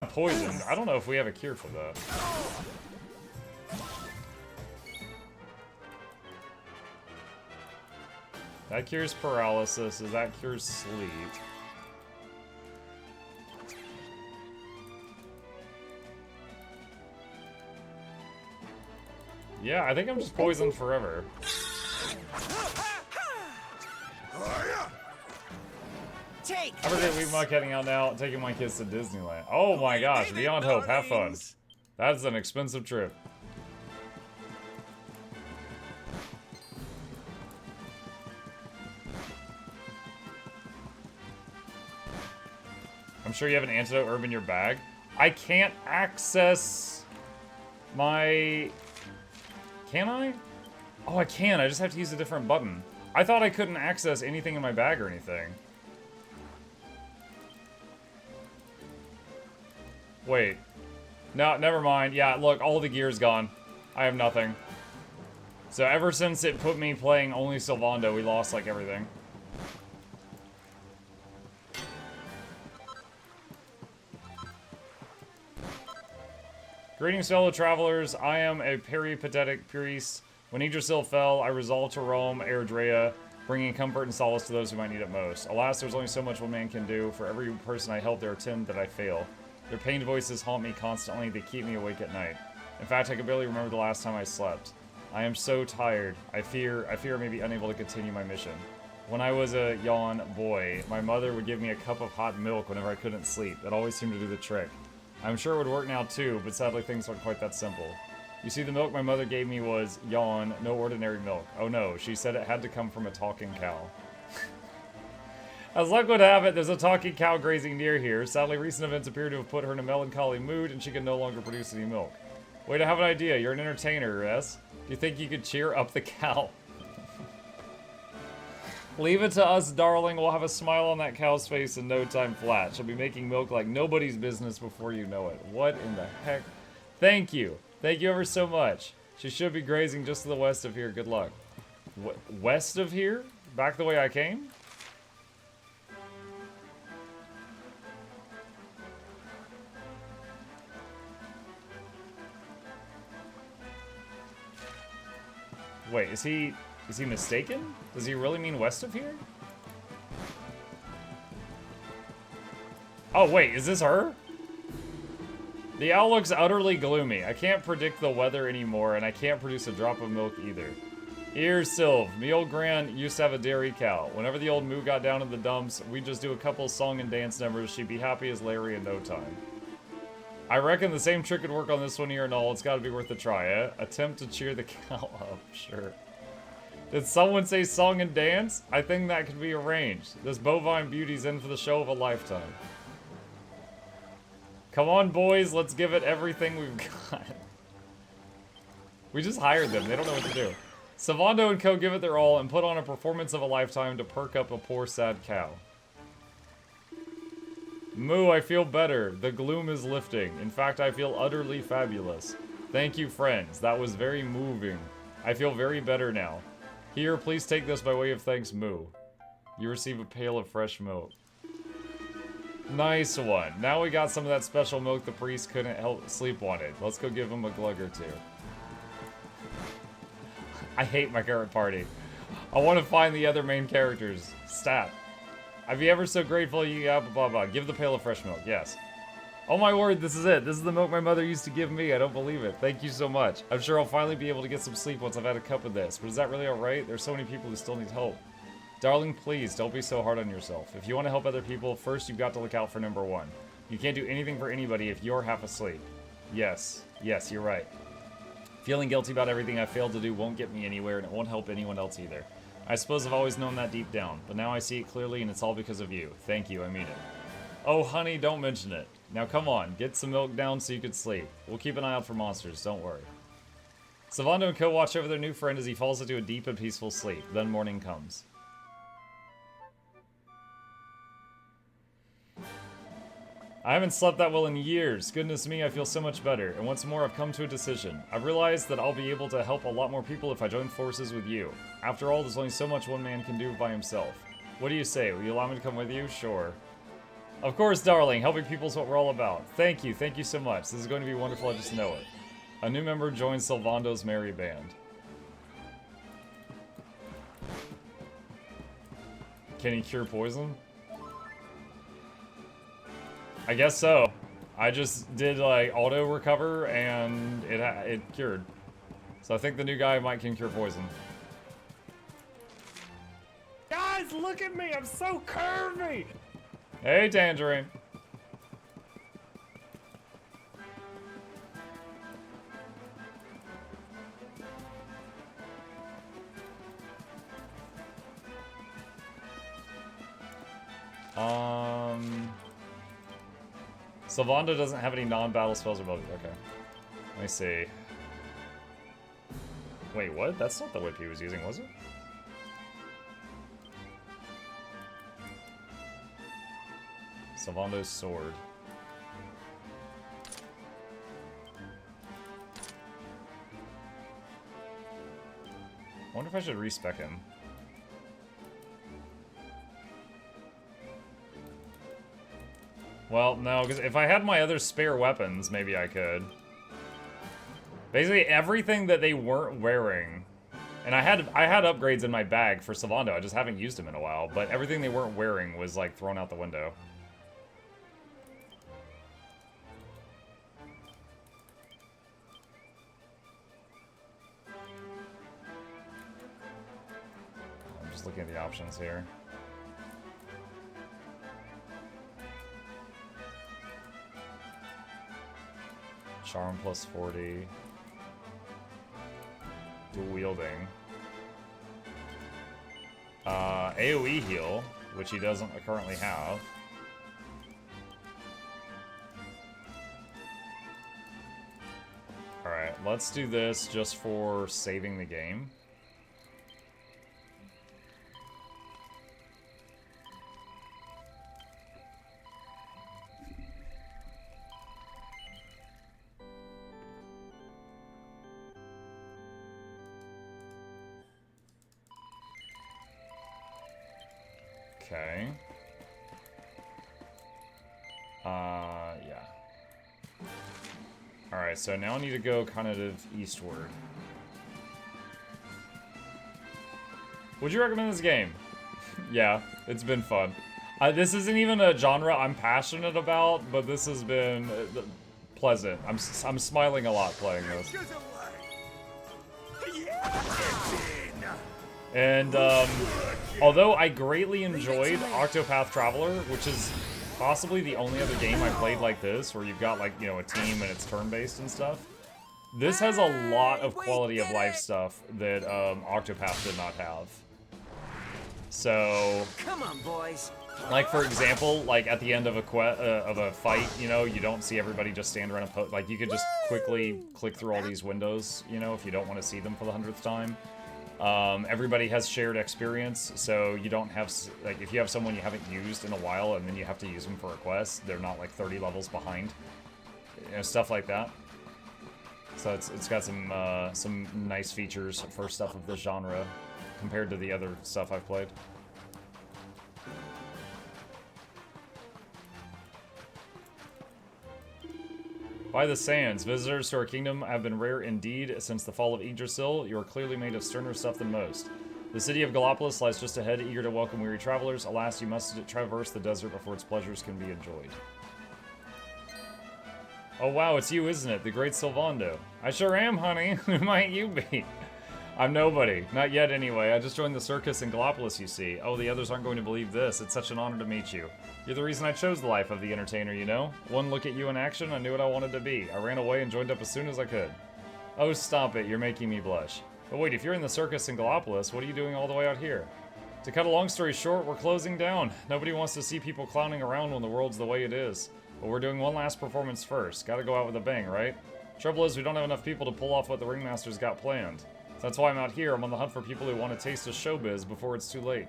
Poisoned. I don't know if we have a cure for that. That cures paralysis. That cures sleep. Yeah, I think I'm just poisoned forever. Have a great week, Muck. Heading out now, taking my kids to Disneyland. Oh my gosh, beyond hope. Have fun. That's an expensive trip. I'm sure you have an antidote herb in your bag. I can't access my... Can I? Oh, I can. I just have to use a different button. I thought I couldn't access anything in my bag or anything. Wait. No, never mind. Yeah, look, all the gear's gone. I have nothing. So ever since it put me playing only Sylvando, we lost, like, everything. Greetings, fellow travelers. I am a peripatetic priest. When Yggdrasil fell, I resolved to roam Eredrea, bringing comfort and solace to those who might need it most. Alas, there's only so much one man can do. For every person I help, there are 10 that I fail. Their pained voices haunt me constantly. They keep me awake at night. In fact, I can barely remember the last time I slept. I am so tired. I fear I may be unable to continue my mission. When I was a young boy, my mother would give me a cup of hot milk whenever I couldn't sleep. That always seemed to do the trick. I'm sure it would work now too, but sadly things aren't quite that simple. You see, the milk my mother gave me was, yawn, no ordinary milk. Oh no, she said it had to come from a talking cow. As luck would have it, there's a talking cow grazing near here. Sadly, recent events appear to have put her in a melancholy mood, and she can no longer produce any milk. Wait, I have an idea. You're an entertainer, yes? Do you think you could cheer up the cow? Leave it to us, darling. We'll have a smile on that cow's face in no time flat. She'll be making milk like nobody's business before you know it. What in the heck? Thank you. Thank you ever so much. She should be grazing just to the west of here. Good luck. West of here? Back the way I came? Wait, is he mistaken? Does he really mean west of here? Oh, wait, is this her? The owl looks utterly gloomy. I can't predict the weather anymore, and I can't produce a drop of milk either. Here, Sylv, me old gran used to have a dairy cow. Whenever the old moo got down in the dumps, we'd just do a couple song and dance numbers. She'd be happy as Larry in no time. I reckon the same trick could work on this one here and all. It's gotta be worth a try, eh? Attempt to cheer the cow up, sure. Did someone say song and dance? I think that could be arranged. This bovine beauty's in for the show of a lifetime. Come on, boys, let's give it everything we've got. We just hired them. They don't know what to do. Sylvando and co give it their all and put on a performance of a lifetime to perk up a poor, sad cow. Moo, I feel better. The gloom is lifting. In fact, I feel utterly fabulous. Thank you, friends. That was very moving. I feel very better now. Here, please take this by way of thanks, Moo. You receive a pail of fresh milk. Nice one. Now we got some of that special milk the priest couldn't help sleep wanted. Let's go give him a glug or two. I hate my current party. I want to find the other main characters. Stat. I'd be ever so grateful you got blah blah. Give the pail of fresh milk. Yes. Oh my word, this is it. This is the milk my mother used to give me. I don't believe it. Thank you so much. I'm sure I'll finally be able to get some sleep once I've had a cup of this. But is that really alright? There's so many people who still need help. Darling, please, don't be so hard on yourself. If you want to help other people, first you've got to look out for number one. You can't do anything for anybody if you're half asleep. Yes. Yes, you're right. Feeling guilty about everything I failed to do won't get me anywhere, and it won't help anyone else either. I suppose I've always known that deep down, but now I see it clearly, and it's all because of you. Thank you, I mean it. Oh, honey, don't mention it. Now come on, get some milk down so you can sleep. We'll keep an eye out for monsters, don't worry. Sylvando and co watch over their new friend as he falls into a deep and peaceful sleep. Then morning comes. I haven't slept that well in years. Goodness me, I feel so much better. And once more, I've come to a decision. I've realized that I'll be able to help a lot more people if I join forces with you. After all, there's only so much one man can do by himself. What do you say? Will you allow me to come with you? Sure. Of course, darling. Helping people is what we're all about. Thank you so much. This is going to be wonderful, I just know it. A new member joins Sylvando's merry band. Can he cure poison? I guess so. I just did like auto recover and it cured. So I think the new guy can cure poison. Guys, look at me! I'm so curvy! Hey, Tangerine. Sylvando doesn't have any non-battle spells or abilities. Okay. Let me see. Wait, what? That's not the whip he was using, was it? Sylvando's sword. I wonder if I should respec him. Well, no, because if I had my other spare weapons, maybe I could. Basically, everything that they weren't wearing, and I had upgrades in my bag for Sylvando, I just haven't used them in a while, but everything they weren't wearing was, like, thrown out the window. I'm just looking at the options here. Charm plus 40. Dual wielding. AoE heal, which he doesn't currently have. Alright, let's do this just for saving the game. Okay. Yeah. Alright, so now I need to go kind of eastward. Would you recommend this game? Yeah, it's been fun. This isn't even a genre I'm passionate about, but this has been pleasant. I'm smiling a lot playing this. And, although I greatly enjoyed Octopath Traveler, which is possibly the only other game I played like this, where you've got, like, you know, a team and it's turn-based and stuff, this has a lot of quality of life stuff that, Octopath did not have. So... Come on, boys. Like, for example, like, at the end of a fight, you know, you don't see everybody just stand around and like, you could just quickly click through all these windows, you know, if you don't want to see them for the 100th time. Everybody has shared experience, so you don't have, like, if you have someone you haven't used in a while and then you have to use them for a quest, they're not, like, 30 levels behind. You know, stuff like that. So it's got some nice features for stuff of this genre compared to the other stuff I've played. By the sands, visitors to our kingdom have been rare indeed since the fall of Yggdrasil. You are clearly made of sterner stuff than most. The city of Gallopolis lies just ahead, eager to welcome weary travelers. Alas, you must traverse the desert before its pleasures can be enjoyed. Oh wow, it's you, isn't it? The great Sylvando. I sure am, honey. Who might you be? I'm nobody. Not yet, anyway. I just joined the circus in Gallopolis, you see. Oh, the others aren't going to believe this. It's such an honor to meet you. You're the reason I chose the life of the entertainer, you know? One look at you in action, I knew what I wanted to be. I ran away and joined up as soon as I could. Oh, stop it. You're making me blush. But wait, if you're in the circus in Gallopolis, what are you doing all the way out here? To cut a long story short, we're closing down. Nobody wants to see people clowning around when the world's the way it is. But we're doing one last performance first. Gotta go out with a bang, right? Trouble is, we don't have enough people to pull off what the ringmaster's got planned. So that's why I'm out here. I'm on the hunt for people who want to taste of showbiz before it's too late.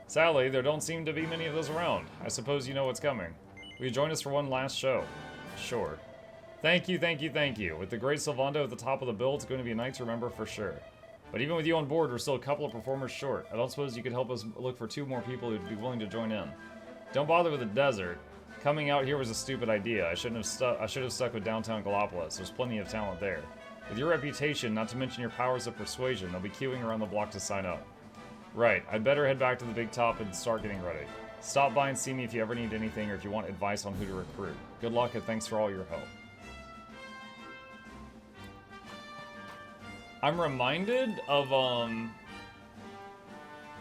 Sadly, there don't seem to be many of those around. I suppose you know what's coming. Will you join us for one last show? Sure. Thank you, thank you, thank you. With the great Sylvando at the top of the bill, it's going to be a night to remember for sure. But even with you on board, we're still a couple of performers short. I don't suppose you could help us look for 2 more people who'd be willing to join in. Don't bother with the desert. Coming out here was a stupid idea. I should have stuck with downtown Gallipolis. There's plenty of talent there. With your reputation, not to mention your powers of persuasion, they'll be queuing around the block to sign up. Right, I'd better head back to the big top and start getting ready. Stop by and see me if you ever need anything or if you want advice on who to recruit. Good luck and thanks for all your help. I'm reminded of,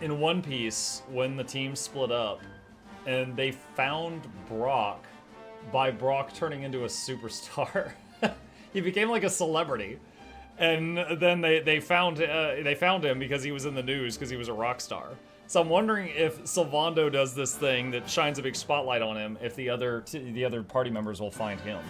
in One Piece, when the team split up, and they found Brock by Brock turning into a superstar. He became like a celebrity. And then they found him because he was in the news because he was a rock star. So I'm wondering if Sylvando does this thing that shines a big spotlight on him, if the other party members will find him.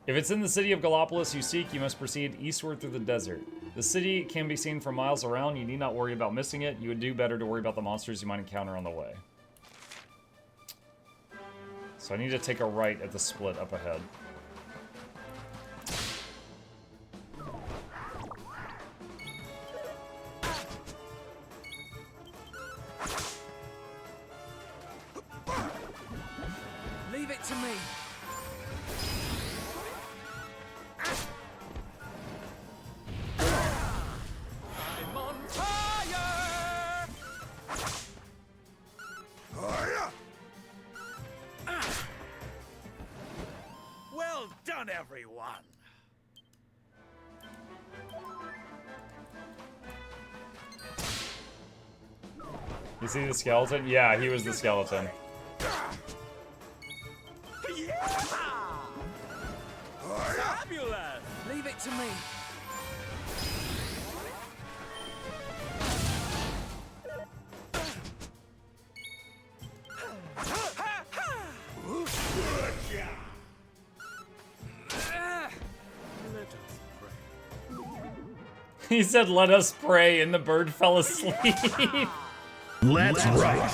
If it's in the city of Gallipolis you seek, you must proceed eastward through the desert. The city can be seen from miles around. You need not worry about missing it. You would do better to worry about the monsters you might encounter on the way. So I need to take a right at the split up ahead. Leave it to me. I'm on fire! Well done, everyone. You see the skeleton? Yeah, he was the skeleton. Fabulous! Leave it to me. He said, "Let us pray," and the bird fell asleep. Let's rock.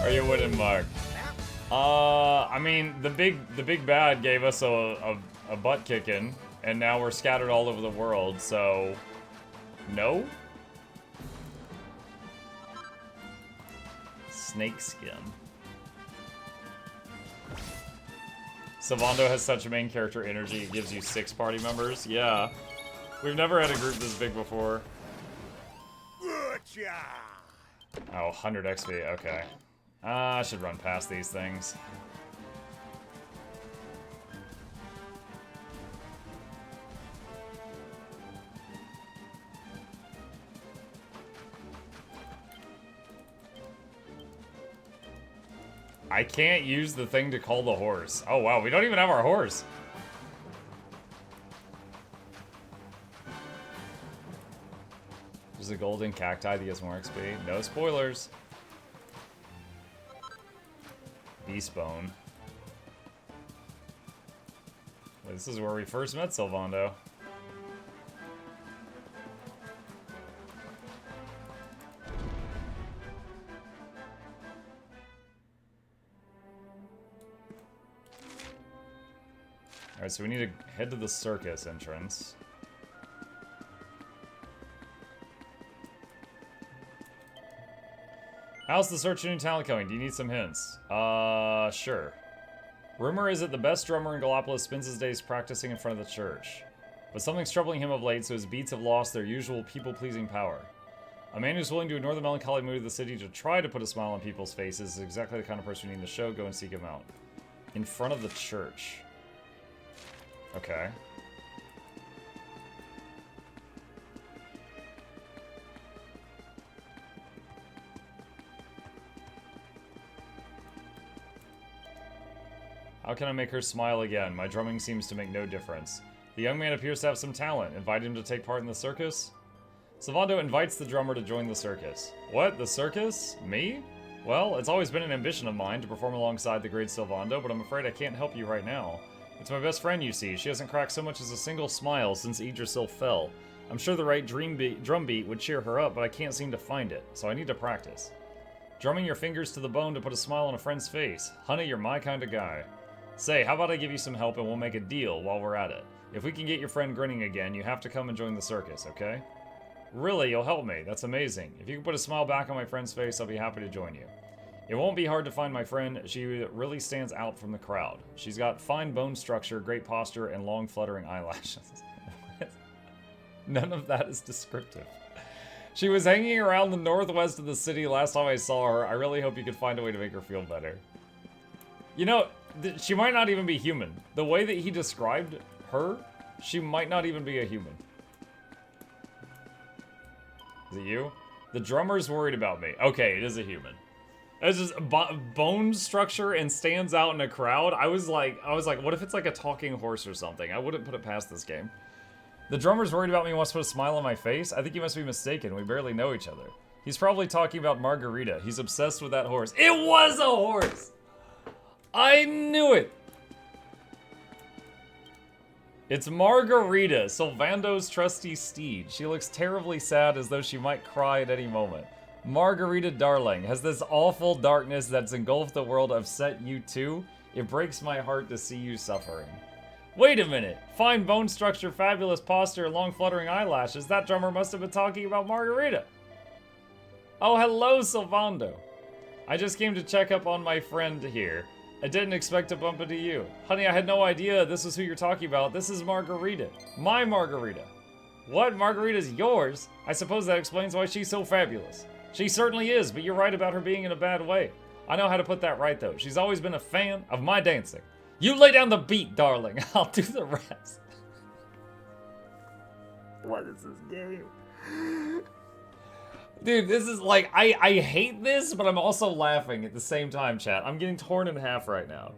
Are you winning, Mark? I mean, the big bad gave us a butt kicking, and now we're scattered all over the world. So, no. Snakeskin. Sylvando has such a main character energy, it gives you 6 party members. Yeah. We've never had a group this big before. Oh, 100 XP, okay. I should run past these things. I can't use the thing to call the horse. Oh wow, we don't even have our horse. There's a golden cacti that gets more XP. No spoilers. Beast bone. This is where we first met Sylvando. Alright, so we need to head to the circus entrance. How's the search for new talent going? Do you need some hints? Sure. Rumor is that the best drummer in Gallipolis spends his days practicing in front of the church. But something's troubling him of late, so his beats have lost their usual people-pleasing power. A man who's willing to ignore the melancholy mood of the city to try to put a smile on people's faces is exactly the kind of person we need in the show. Go and seek him out. In front of the church. Okay. How can I make her smile again? My drumming seems to make no difference. The young man appears to have some talent. Invite him to take part in the circus? Sylvando invites the drummer to join the circus. What? The circus? Me? Well, it's always been an ambition of mine to perform alongside the great Sylvando, but I'm afraid I can't help you right now. It's my best friend, you see. She hasn't cracked so much as a single smile since Yggdrasil fell. I'm sure the right drum beat would cheer her up, but I can't seem to find it, so I need to practice. Drumming your fingers to the bone to put a smile on a friend's face. Honey, you're my kind of guy. Say, how about I give you some help and we'll make a deal while we're at it. If we can get your friend grinning again, you have to come and join the circus, okay? Really, you'll help me. That's amazing. If you can put a smile back on my friend's face, I'll be happy to join you. It won't be hard to find my friend. She really stands out from the crowd. She's got fine bone structure, great posture, and long fluttering eyelashes. None of that is descriptive. She was hanging around the northwest of the city last time I saw her. I really hope you could find a way to make her feel better. You know, she might not even be human. The way that he described her, she might not even be a human. Is it you? The drummer's worried about me. Okay, it is a human. It's just bone structure and stands out in a crowd. I was like, what if it's like a talking horse or something? I wouldn't put it past this game. The drummer's worried about me and wants to put a smile on my face? I think you must be mistaken. We barely know each other. He's probably talking about Margarita. He's obsessed with that horse. It was a horse! I knew it! It's Margarita, Sylvando's trusty steed. She looks terribly sad, as though she might cry at any moment. Margarita, darling, has this awful darkness that's engulfed the world upset you too? It breaks my heart to see you suffering. Wait a minute. Fine bone structure, fabulous posture, long fluttering eyelashes. That drummer must have been talking about Margarita. Oh, hello, Sylvando. I just came to check up on my friend here. I didn't expect to bump into you. Honey, I had no idea this is who you're talking about. This is Margarita. My Margarita. What? Margarita's yours? I suppose that explains why she's so fabulous. She certainly is, but you're right about her being in a bad way. I know how to put that right, though. She's always been a fan of my dancing. You lay down the beat, darling. I'll do the rest. What is this game? Dude, this is like, I hate this, but I'm also laughing at the same time, chat. I'm getting torn in half right now.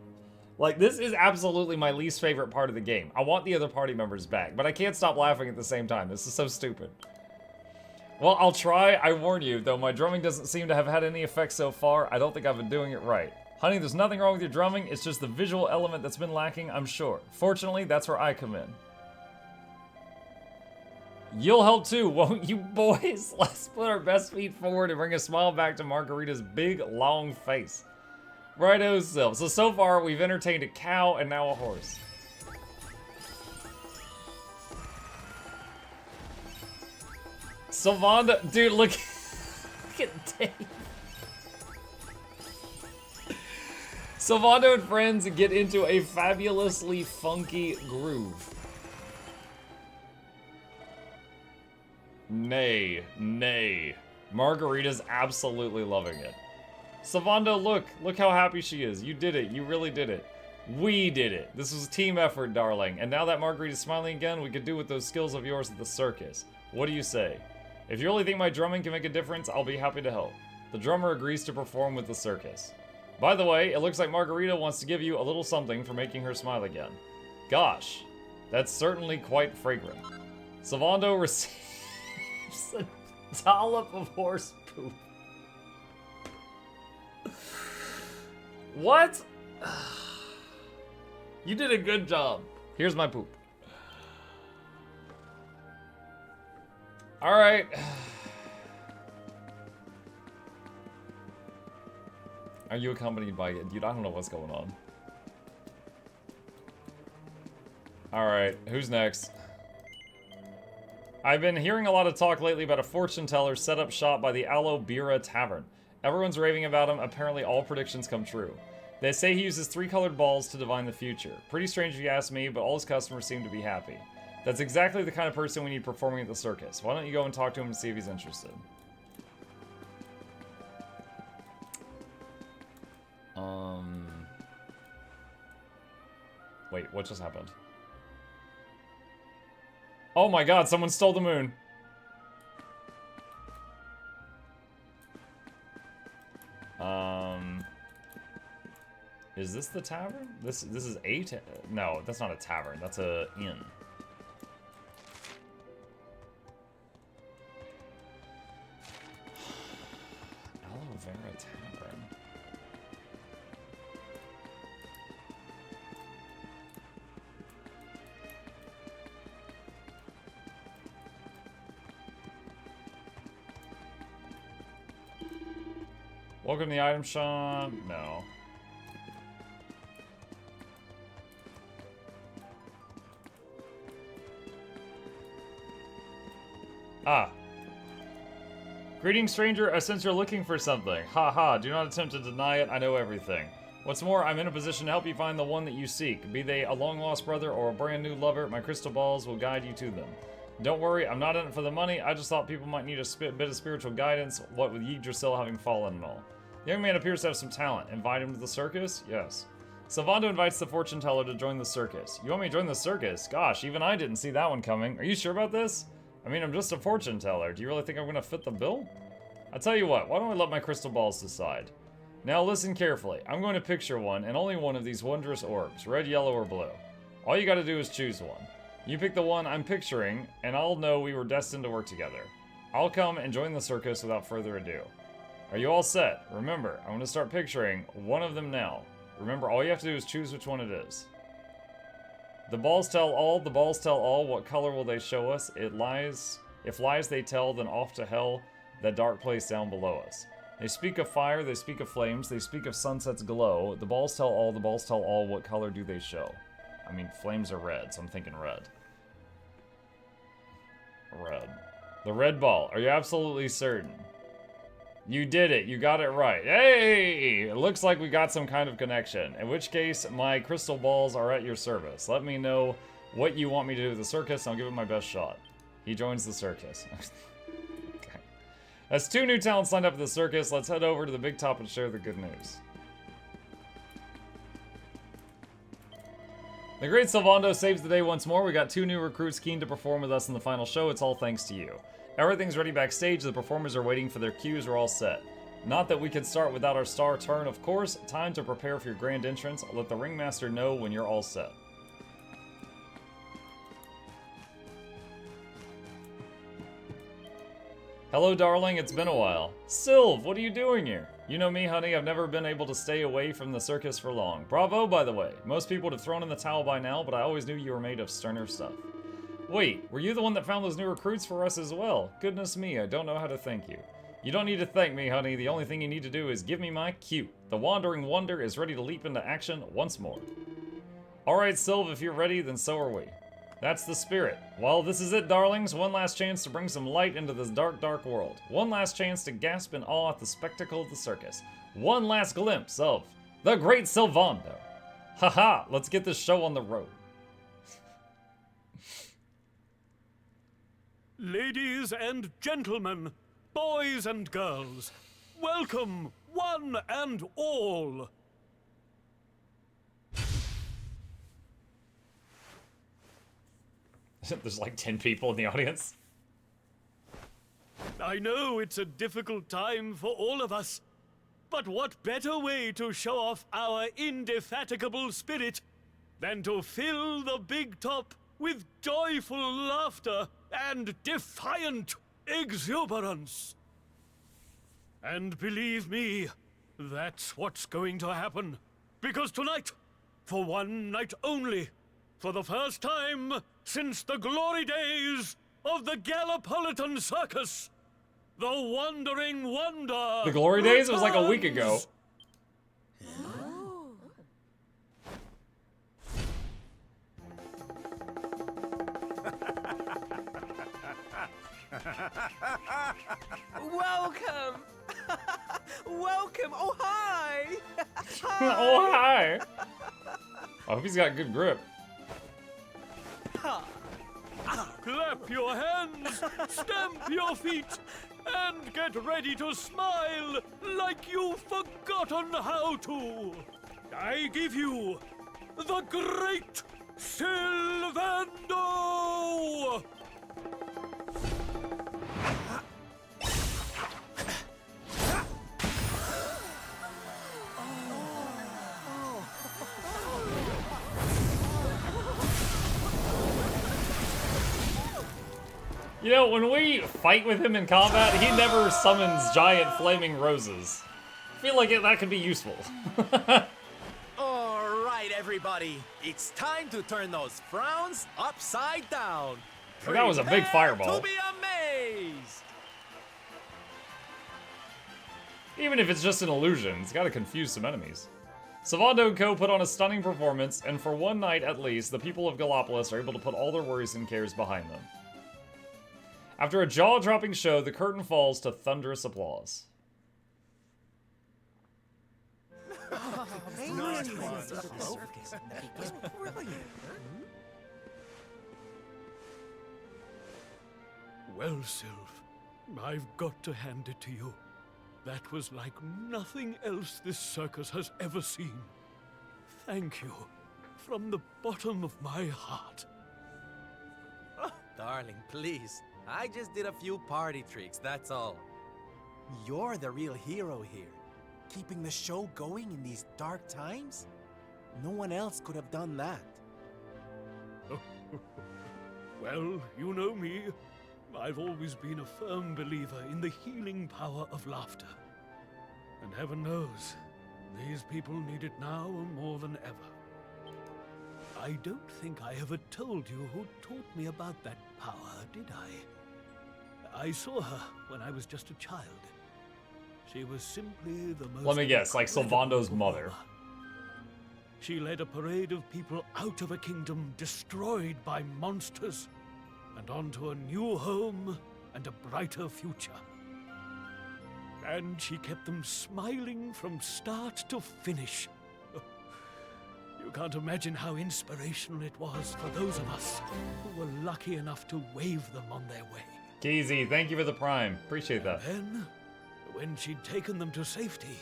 Like, this is absolutely my least favorite part of the game. I want the other party members back, but I can't stop laughing at the same time. This is so stupid. Well, I'll try. I warn you, though my drumming doesn't seem to have had any effect so far. I don't think I've been doing it right. Honey, there's nothing wrong with your drumming. It's just the visual element that's been lacking, I'm sure. Fortunately, that's where I come in. You'll help too, won't you, boys? Let's put our best feet forward and bring a smile back to Margarita's big, long face. Righto, so far we've entertained a cow and now a horse. Sylvanda, dude, look at Dave. Sylvando and friends get into a fabulously funky groove. Nay, nay. Margarita's absolutely loving it. Sylvando, look how happy she is. You did it, you really did it. We did it. This was a team effort, darling. And now that Margarita's smiling again, we could do with those skills of yours at the circus. What do you say? If you really think my drumming can make a difference, I'll be happy to help. The drummer agrees to perform with the circus. By the way, it looks like Margarita wants to give you a little something for making her smile again. Gosh, that's certainly quite fragrant. Sylvando receives a dollop of horse poop. What? You did a good job. Here's my poop. Alright. Are you accompanied by it? Dude, I don't know what's going on. Alright, who's next? I've been hearing a lot of talk lately about a fortune teller set up shop by the Aloe Bira Tavern. Everyone's raving about him. Apparently all predictions come true. They say he uses 3 colored balls to divine the future. Pretty strange if you ask me, but all his customers seem to be happy. That's exactly the kind of person we need performing at the circus. Why don't you go and talk to him and see if he's interested? Wait, what just happened? Oh my god, someone stole the moon. Is this the tavern? This is a no, that's not a tavern. That's a inn. Aloe Vera Tavern. Welcome to the item shop. No. Ah. Greetings, stranger. I sense you're looking for something. Ha ha, do not attempt to deny it. I know everything. What's more, I'm in a position to help you find the one that you seek. Be they a long-lost brother or a brand-new lover, my crystal balls will guide you to them. Don't worry, I'm not in it for the money. I just thought people might need a bit of spiritual guidance, what with Yggdrasil having fallen and all. The young man appears to have some talent. Invite him to the circus? Yes. Sylvando invites the fortune teller to join the circus. You want me to join the circus? Gosh, even I didn't see that one coming. Are you sure about this? I mean, I'm just a fortune teller. Do you really think I'm gonna fit the bill? I'll tell you what, why don't I let my crystal balls decide? Now listen carefully. I'm going to picture one, and only one of these wondrous orbs, red, yellow, or blue. All you gotta do is choose one. You pick the one I'm picturing, and I'll know we were destined to work together. I'll come and join the circus without further ado. Are you all set? Remember, I'm gonna start picturing one of them now. Remember, all you have to do is choose which one it is. The balls tell all, the balls tell all. What color will they show us? It lies. If lies they tell, then off to hell, that dark place down below us. They speak of fire, they speak of flames, they speak of sunset's glow. The balls tell all, the balls tell all. What color do they show? I mean, flames are red, so I'm thinking red. Red. The red ball. Are you absolutely certain? You did it. You got it right. Hey! It looks like we got some kind of connection. In which case, my crystal balls are at your service. Let me know what you want me to do with the circus, and I'll give it my best shot. He joins the circus. Okay. That's 2 new talents signed up for the circus. Let's head over to the big top and share the good news. The great Sylvando saves the day once more. We got 2 new recruits keen to perform with us in the final show. It's all thanks to you. Everything's ready backstage. The performers are waiting for their cues. We're all set. Not that we could start without our star turn, of course. Time to prepare for your grand entrance. Let the ringmaster know when you're all set. Hello, darling. It's been a while. Sylv, what are you doing here? You know me, honey. I've never been able to stay away from the circus for long. Bravo, by the way. Most people would have thrown in the towel by now, but I always knew you were made of sterner stuff. Wait, were you the one that found those new recruits for us as well? Goodness me, I don't know how to thank you. You don't need to thank me, honey. The only thing you need to do is give me my cue. The Wandering Wonder is ready to leap into action once more. Alright, Sylv, if you're ready, then so are we. That's the spirit. Well, this is it, darlings. One last chance to bring some light into this dark, dark world. One last chance to gasp in awe at the spectacle of the circus. One last glimpse of the great Sylvando. Haha, let's get this show on the road. Ladies and gentlemen, boys and girls, welcome, one and all. There's like 10 people in the audience. I know it's a difficult time for all of us, but what better way to show off our indefatigable spirit than to fill the big top with joyful laughter and defiant exuberance. And believe me, that's what's going to happen. Because tonight, for one night only, for the first time since the glory days of the Gallipolitan Circus, the Wandering Wonder. The glory days? It was like a week ago. Welcome! Welcome! Oh, hi! Oh, hi! I hope he's got good grip. Clap your hands, stamp your feet, and get ready to smile like you've forgotten how to. I give you the great Sylvando! You know, when we fight with him in combat, he never summons giant flaming roses. I feel like that could be useful. All right, everybody. It's time to turn those frowns upside down. Well, that was a big fireball. To be amazed. Even if it's just an illusion, it's gotta confuse some enemies. Sylvando & Co. put on a stunning performance, and for one night at least, the people of Gallipolis are able to put all their worries and cares behind them. After a jaw-dropping show, the curtain falls to thunderous applause. Well, Sylph, I've got to hand it to you. That was like nothing else this circus has ever seen. Thank you, from the bottom of my heart. Oh, darling, please. I just did a few party tricks, that's all. You're the real hero here. Keeping the show going in these dark times? No one else could have done that. Well, you know me. I've always been a firm believer in the healing power of laughter. And heaven knows, these people need it now more than ever. I don't think I ever told you who taught me about that power, did I? I saw her when I was just a child. She was simply the most... Let me guess, like Sylvando's mother. performer. She led a parade of people out of a kingdom destroyed by monsters and onto a new home and a brighter future. And she kept them smiling from start to finish. You can't imagine how inspirational it was for those of us who were lucky enough to wave them on their way. Keezy, thank you for the prime. Appreciate that. Then, when she'd taken them to safety,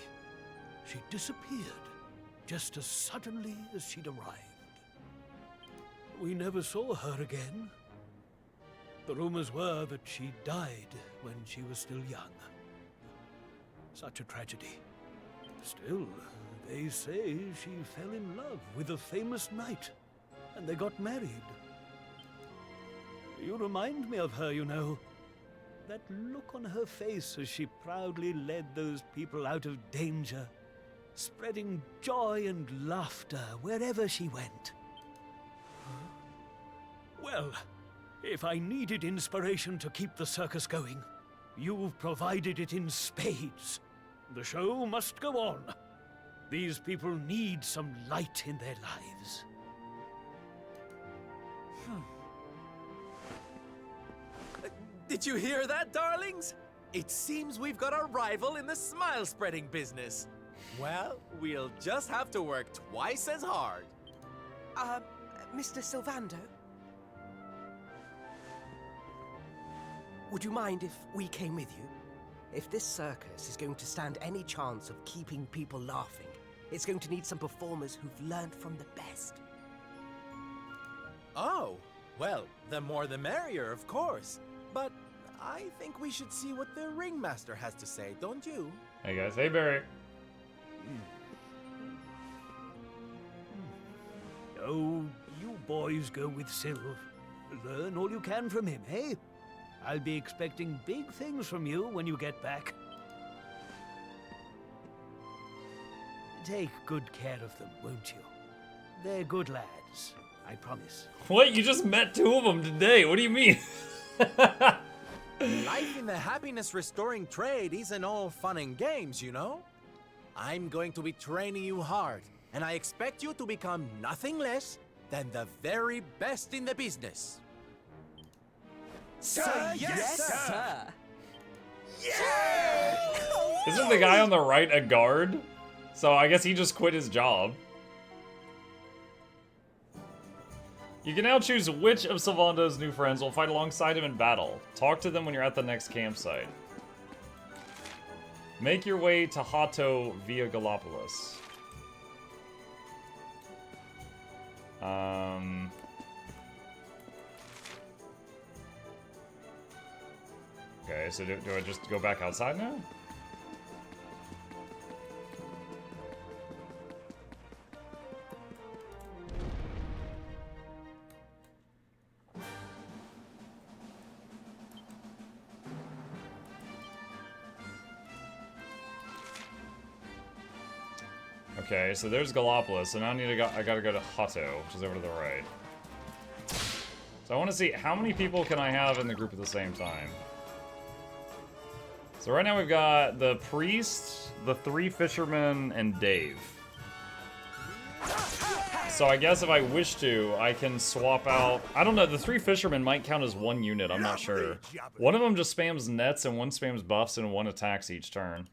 she disappeared just as suddenly as she'd arrived. We never saw her again. The rumors were that she died when she was still young. Such a tragedy. Still, they say she fell in love with a famous knight, and they got married. You remind me of her, you know. That look on her face as she proudly led those people out of danger, spreading joy and laughter wherever she went. Well, if I needed inspiration to keep the circus going, you've provided it in spades. The show must go on. These people need some light in their lives. Did you hear that, darlings? It seems we've got a rival in the smile-spreading business. Well, we'll just have to work twice as hard. Mr. Sylvando? Would you mind if we came with you? If this circus is going to stand any chance of keeping people laughing, it's going to need some performers who've learned from the best. Oh, well, the more the merrier, of course. But I think we should see what the ringmaster has to say, don't you? Hey guys, hey Barry. Oh, you boys go with Sylph. Learn all you can from him, eh? I'll be expecting big things from you when you get back. Take good care of them, won't you? They're good lads, I promise. What? You just met two of them today. What do you mean? Life in the happiness-restoring trade isn't all fun and games, you know? I'm going to be training you hard, and I expect you to become nothing less than the very best in the business. Sir, yes, sir! Isn't the guy on the right a guard? So I guess he just quit his job. You can now choose which of Sylvando's new friends will fight alongside him in battle. Talk to them when you're at the next campsite. Make your way to Hato via Gallipolis. Okay, so do I just go back outside now? Okay, so there's Gallipolis, so now I gotta go to Hato, which is over to the right. So I want to see how many people can I have in the group at the same time. So right now we've got the priest, the 3 fishermen, and Dave. So I guess if I wish to, I can swap out... I don't know, the 3 fishermen might count as 1 unit, I'm not sure. One of them just spams nets, and one spams buffs, and one attacks each turn.